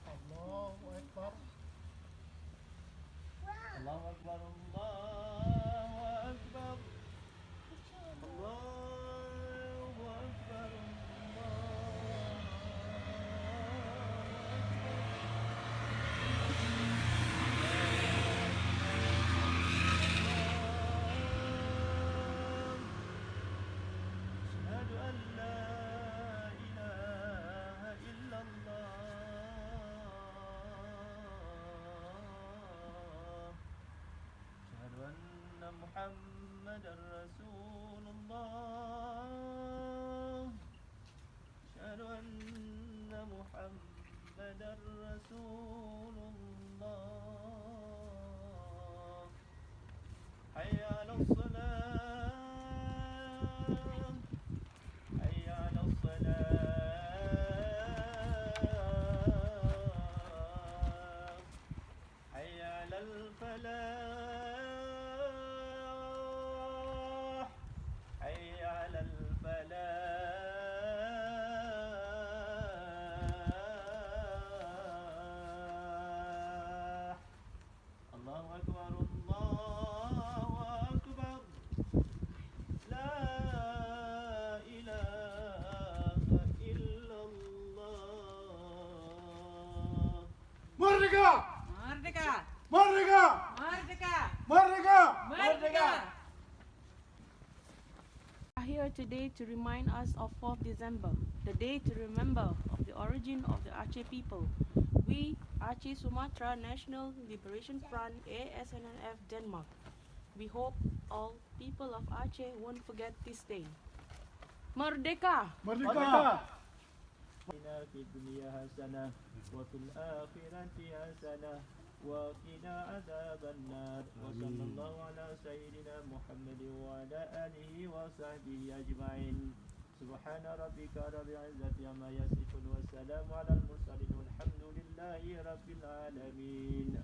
Allahu Akbar, Allahu Akbar, Allahu Akbar, Ashhadu an la ilaha illallah, Ashhadu anna Muhammadan Rasulullah, Ashhadu anna Muhammadan Rasulullah. Hayya 'alas salah, hayya 'alas salah, hayya 'alal falah, hayya 'alal falah. Allahu Akbar, Allahu Akbar, la ilaha illallah. Merdeka! Merdeka! Merdeka! Merdeka! Merdeka! Merdeka! Are here today to remind us of 4th December, the day to remember of the origin of the Aceh people. We, Aceh Sumatra National Liberation Front, ASNNF Denmark, we hope all people of Aceh won't forget this day. Merdeka! Merdeka! آتنا في الدنيا حسنة وفي الآخرة حسنة وقنا عذاب النار وصلى الله على سيدنا محمد وعلى آله وصحبه أجمعين سبحان ربك رب العزة عما يصفون والسلام على المرسلين والحمد لله رب العالمين.